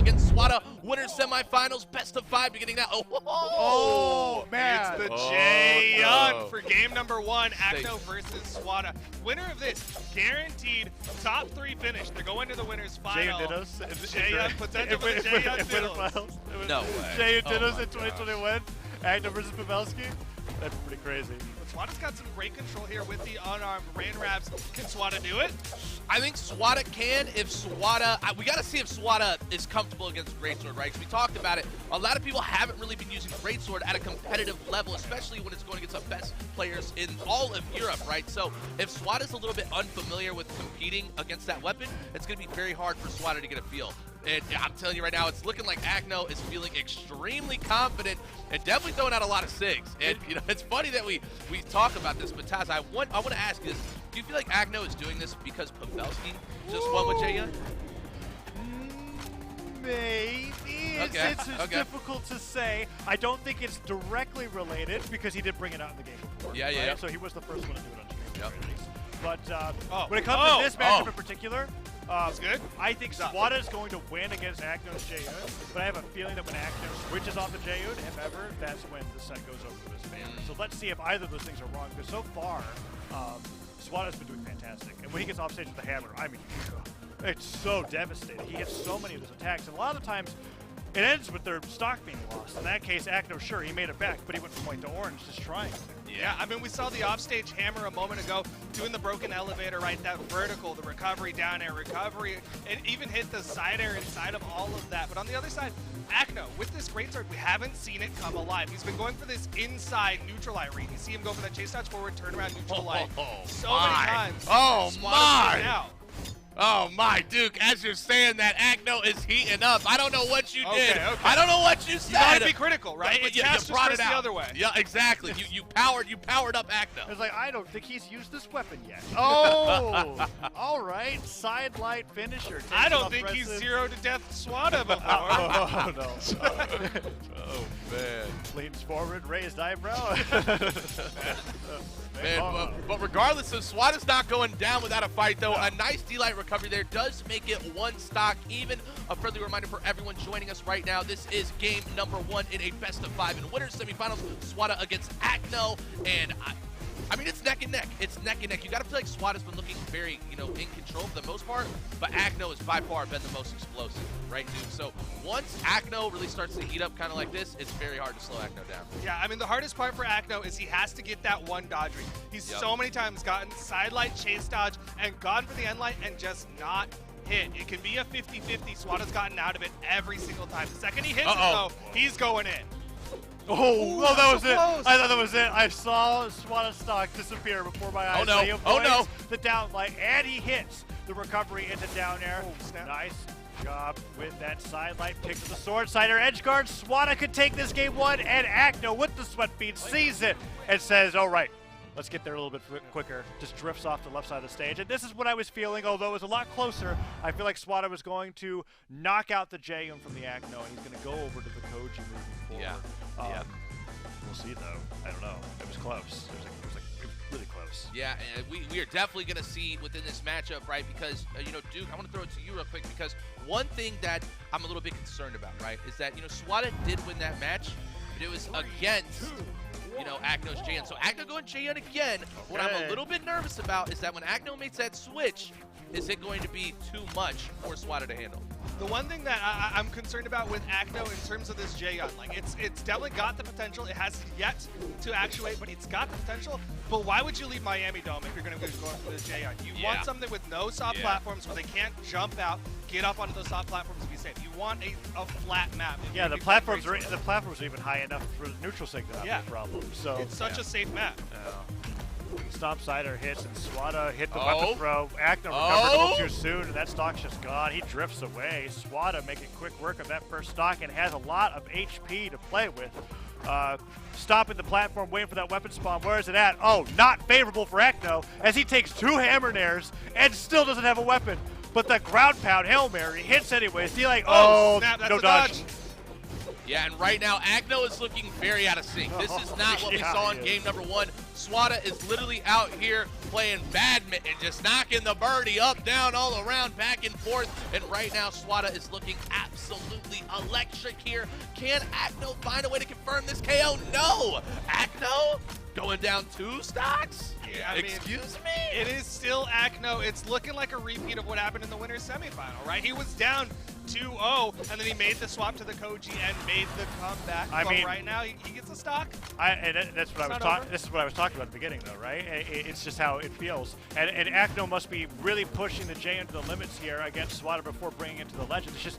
against Swata. Winners semifinals, best of 5 beginning now. Oh, man. It's the J-Young for game number 1, Acno versus Swata. Winner of this, guaranteed top 3 finish. They're going to the winners final. J-Young, potential for the J-Young finals. No way. J-Young Dittos in 2021. Acno versus Pavelski. That's pretty crazy. But Swata's got some great control here with the unarmed rain wraps. Can Swata do it? I think Swata can if Swata, we got to see if Swata is comfortable against Greatsword, right? Because we talked about it. A lot of people haven't really been using Greatsword at a competitive level, especially when it's going against the best players in all of Europe, right? So if Swata's a little bit unfamiliar with competing against that weapon, it's going to be very hard for Swata to get a feel. And I'm telling you right now, it's looking like Acno is feeling extremely confident and definitely throwing out a lot of SIGs. And you know, it's funny that we talk about this, but Taz, I want to ask you this: do you feel like Acno is doing this because Pavelski just won with J-Young? Maybe. It's difficult to say. I don't think it's directly related because he did bring it out in the game before. Yeah, right? yeah. So he was the first one to do it on stream. Yep. But when it comes to this matchup in particular, that's good. I think Swata is going to win against Acno's J-Yoon, but I have a feeling that when Acno switches off the J-Yoon, if ever, that's when the set goes over to his favor. So let's see if either of those things are wrong, because so far, Swata's been doing fantastic. And when he gets off stage with the hammer, I mean, it's so devastating. He hits so many of those attacks, and a lot of the times, it ends with their stock being lost. In that case, Acno, sure, he made it back, but he went from white to orange just trying. Yeah, I mean, we saw the offstage hammer a moment ago doing the broken elevator, right? That vertical, the recovery, down air recovery. It even hit the side air inside of all of that. But on the other side, Acno, with this greatsword, we haven't seen it come alive. He's been going for this inside neutral eye read. You see him go for that chase dodge forward, turnaround neutral eye so many times. Oh, my. Out. Oh my, Duke, as you're saying that, Acno is heating up. I don't know what you did. Okay. I don't know what you said. You gotta be critical, right? But It's you brought it out the other way. Yeah, exactly. you powered up Acno. It's like, I don't think he's used this weapon yet. Oh, all right. Side light finisher. I don't think he's 0 to death Swata before. Oh, no. Oh, man. Leans forward, raised eyebrow. Man, but regardless of Swata's not going down without a fight, though. A nice D-Light recovery there does make it 1 stock even. A friendly reminder for everyone joining us right now, this is game number 1 in a best of 5 in winners semifinals. Swata against Acno, and I mean, it's neck and neck. It's neck and neck. You got to feel like Swata's been looking very, in control for the most part, but Acno has by far been the most explosive, right, dude? So once Acno really starts to heat up kind of like this, it's very hard to slow Acno down. Yeah, I mean, the hardest part for Acno is he has to get that 1 dodge read. He's so many times gotten side light, chase dodge, and gone for the end light and just not hit. It can be a 50-50. Swata's gotten out of it every single time. The second he hits it, though, he's going in. Oh, that was it. I thought that was it. I saw Swata stock disappear before my eyes. Oh, no. The down light, and he hits the recovery into down air. Snap. Nice job with that side light. Picks up the sword sider edge guard. Swata could take this game 1, and Acno with the sweat bead sees it and says, all right, let's get there a little bit quicker. Just drifts off the left side of the stage. And this is what I was feeling, although it was a lot closer. I feel like Swata was going to knock out the J-Young from the Acno, and he's going to go over to the Koji moving forward. Yeah. We'll see, though. I don't know. It was close. It was really close. Yeah, and we are definitely going to see within this matchup, right? Because, Duke, I want to throw it to you real quick because one thing that I'm a little bit concerned about, right, is that, Swata did win that match, but it was against, Acno's J-Young. So Acno going J-Young again. What I'm a little bit nervous about is that when Acno makes that switch, is it going to be too much for Swata to handle? The one thing that I'm concerned about with Acno in terms of this J-Young, like it's definitely got the potential. It has yet to actuate, but it's got the potential. But why would you leave Miami Dome if you're going to be going for this J-Young? You want something with no soft platforms where they can't jump out, get up onto those soft platforms to be safe. You want a flat map. Yeah, the platforms are even high enough for the neutral sig to not be a problem. So it's such a safe map. Stomp Sider hits, and Swata hit the weapon throw. Acno recovered a little too soon, and that stock's just gone. He drifts away. Swata making quick work of that first stock and has a lot of HP to play with. Stopping the platform, waiting for that weapon spawn. Where is it at? Oh, not favorable for Acno, as he takes 2 hammer nairs and still doesn't have a weapon. But the ground pound Hail Mary hits anyways. He like, snap, that's no a dodge. Yeah, and right now, Acno is looking very out of sync. This is not what we saw in game number 1. Swata is literally out here playing badminton, just knocking the birdie up, down, all around, back and forth. And right now, Swata is looking absolutely electric here. Can Acno find a way to confirm this KO? No! Acno going down 2 stocks? Yeah, I mean, excuse me? It is still Acno. It's looking like a repeat of what happened in the winner's semifinal, right? He was down 2-0, and then he made the swap to the Koji and made the comeback. I mean, right now, he gets a stock. This is what I was talking about at the beginning, though, right? It's just how it feels. And Acno must be really pushing the J into the limits here against Swata before bringing it to the Legends.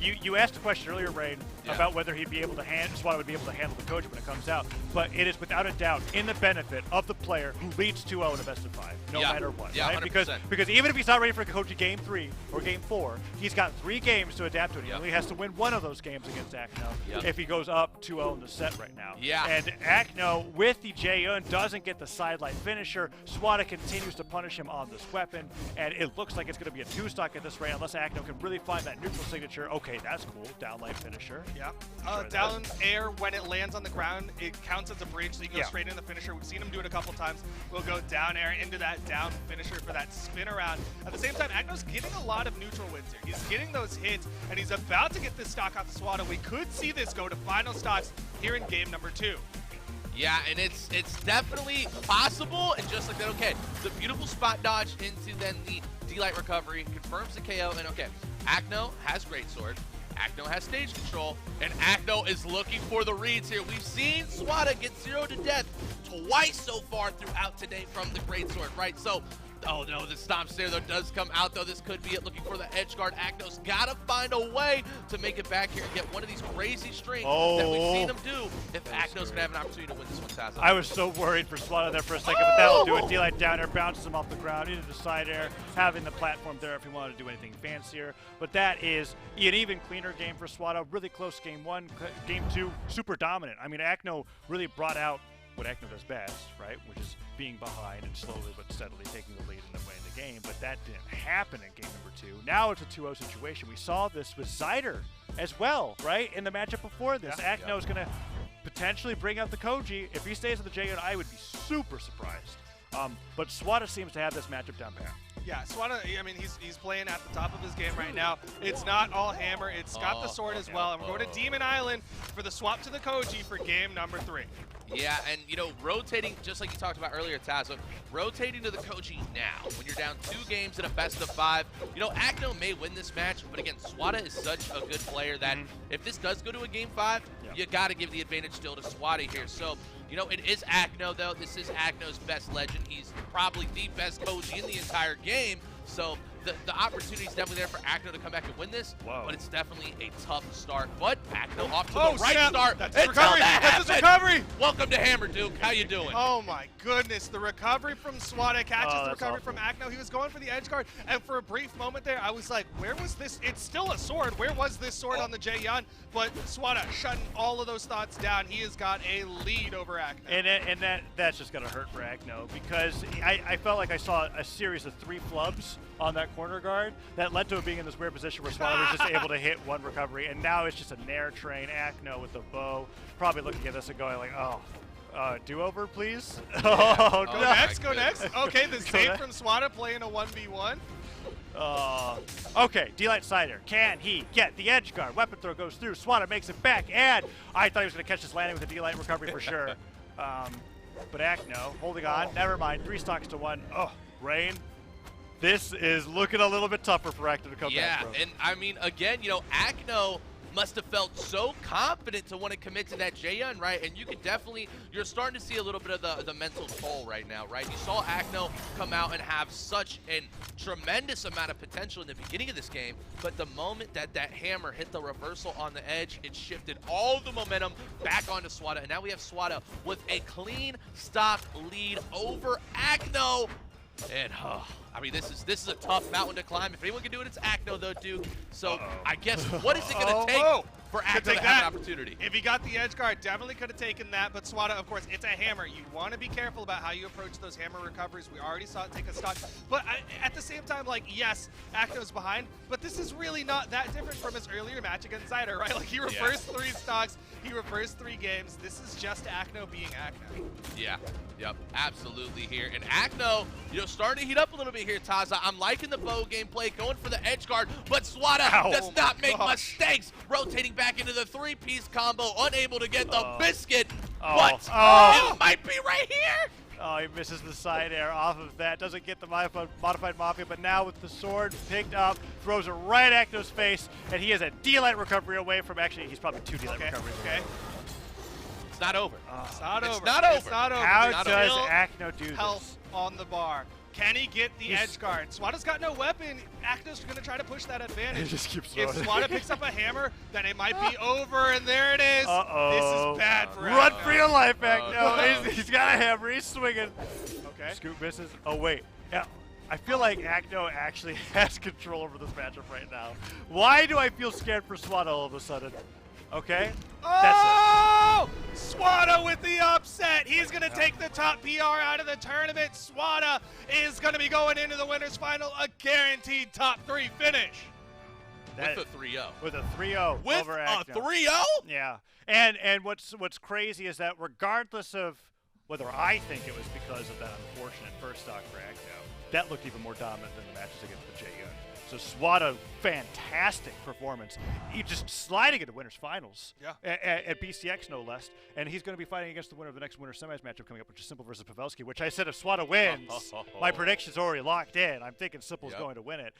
You asked a question earlier, Rain, about whether he'd be able to Swata would be able to handle the Koji when it comes out. But it is without a doubt in the benefit of the player who leads 2-0 in a best of 5, no matter what, right? 100%. Because even if he's not ready for Koji Game 3 or Game 4, he's got 3 games to adapt to it. He only has to win 1 of those games against Acno if he goes up 2-0 in the set right now. And Acno, with the J-Un, doesn't get the sidelight finisher. Swata continues to punish him on this weapon, and it looks like it's going to be a 2-stock at this rate unless Acno can really find that neutral signature. Okay, that's cool. Downlight finisher. Yeah. Down air, when it lands on the ground, it counts as a bridge, so you can go straight in the finisher. We've seen him do it a couple times. We'll go down air into that down finisher for that spin around. At the same time, Acno's getting a lot of neutral wins here. He's getting those hits, and he's about to get this stock off the Swata. We could see this go to final stocks here in game number 2. Yeah, and it's definitely possible, and just like that, okay, the beautiful spot dodge into then the D-Light recovery confirms the KO, and okay, Acno has Greatsword. Acno has stage control, and Acno is looking for the reads here. We've seen Swata get 0 to death twice so far throughout today from the Greatsword, right? So, oh no, the stomp snare though does come out though. This could be it, looking for the edge guard. Acno's gotta find a way to make it back here and get one of these crazy strings that we've seen him do if Acno's gonna have an opportunity to win this one, Tazo. I was so worried for Swata there for a second, but that'll do it. D-Light down air, bounces him off the ground into the side air, having the platform there if he wanted to do anything fancier. But that is an even cleaner game for Swata. Really close game 1, game 2, super dominant. I mean, Acno really brought out what Acno does best, right? Which is being behind and slowly but steadily taking the lead and then winning the game. But that didn't happen in game number 2. Now it's a 2-0 situation. We saw this with Zyder as well, right? In the matchup before this, Acno is going to potentially bring out the Koji. If he stays at the J-Un, I would be super surprised. But Swata seems to have this matchup down pat. Yeah, Swata, I mean, he's playing at the top of his game right now. It's not all hammer. It's got the sword as well. And we're going to Demon Island for the swap to the Koji for game number 3. Yeah, and, you know, rotating, just like you talked about earlier, Tazo, rotating to the Koji now, when you're down 2 games in a best of 5. You know, Acno may win this match, but again, Swata is such a good player that if this does go to a game 5, you got to give the advantage still to Swata here. So, you know, it is Acno, though. This is Acno's best legend. He's probably the best Koji in the entire game. So the opportunity is definitely there for Acno to come back and win this, but it's definitely a tough start. But Acno off to the right start. That's his recovery. That's his recovery. Welcome to Hammer, Duke. How you doing? Oh my goodness, the recovery from Swata catches the recovery from Acno. He was going for the edge guard, and for a brief moment there, I was like, where was this? It's still a sword. Where was this sword on the J-Un? But Swata shutting all of those thoughts down. He has got a lead over Acno. And that's just going to hurt for Acno, because I felt like I saw a series of 3 flubs on that corner guard that led to it being in this weird position where Swata was just able to hit 1 recovery, and now it's just a nair train. Acno with the bow, probably looking at this and going like, do-over, please? Yeah. Go next. Okay, the save from Swata playing a 1v1. Okay, D-Light Cider. Can he get the edge guard? Weapon throw goes through. Swata makes it back, and I thought he was going to catch this landing with a D-Light recovery for sure. But Acno holding on. Never mind. 3 stocks to 1. Oh, Rain. This is looking a little bit tougher for Acno to come back from. Yeah, and I mean, again, you know, Acno must have felt so confident to want to commit to that J-Un, right? And you could definitely, you're starting to see a little bit of the mental toll right now, right? You saw Acno come out and have such a tremendous amount of potential in the beginning of this game, but the moment that hammer hit the reversal on the edge, it shifted all the momentum back onto Swata, and now we have Swata with a clean stock lead over Acno. And I mean, this is a tough mountain to climb. If anyone can do it, it's Acno, though, Duke. So I guess, what is it going to take for Acno to have an opportunity? If he got the edge guard, definitely could have taken that. But Swata, of course, it's a hammer. You want to be careful about how you approach those hammer recoveries. We already saw it take a stock. But at the same time, like, yes, Acno's behind, but this is really not that different from his earlier match against Zyder, right? Like, he reversed 3 stocks, he reversed 3 games. This is just Acno being Acno. Yeah, yep, absolutely here. And Acno, you know, starting to heat up a little bit here, Taza. I'm liking the bow gameplay, going for the edge guard, but Swata does not make mistakes. Rotating back into the 3-piece combo, unable to get the biscuit, but it might be right here. Oh, he misses the side air off of that. Doesn't get the modified Mafia, but now with the sword picked up, throws it right at Acno's face, and he is a D-Light recovery away from, actually, he's probably 2 D-Light recoveries away. It's not over. It's not over. It's not over. It's not over. How There's does still Acno do health this? on the bar. Can he get the edge guard? Swata's got no weapon. Acno's going to try to push that advantage. He just keeps if throwing. Swata picks up a hammer, then it might be over, and there it is. This is bad for Run Acno. for your life, Acno. He's got a hammer. He's swinging. Okay. Scoop misses. Oh, wait. Yeah. I feel like Acno actually has control over this matchup right now. Why do I feel scared for Swata all of a sudden? Okay. Oh! Swata with the upset. He's going to take the top PR out of the tournament. Swata is going to be going into the winners final, a guaranteed top 3 finish. With a 3-0. With a 3-0 With over a Acno. 3-0? Yeah. And what's crazy is that regardless of whether I think it was because of that unfortunate first stock for Acno, that looked even more dominant than the matches against the Jaeyoon. So Swata, fantastic performance. He just sliding into winners finals at BCX, no less. And he's going to be fighting against the winner of the next winner semis matchup coming up, which is Simple versus Pavelski, which I said if Swata wins, my prediction's already locked in. I'm thinking Simple's going to win it.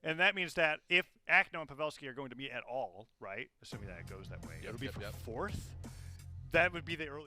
And that means that if Acno and Pavelski are going to meet at all, right, assuming that it goes that way, it'll be for 4th. That would be the early.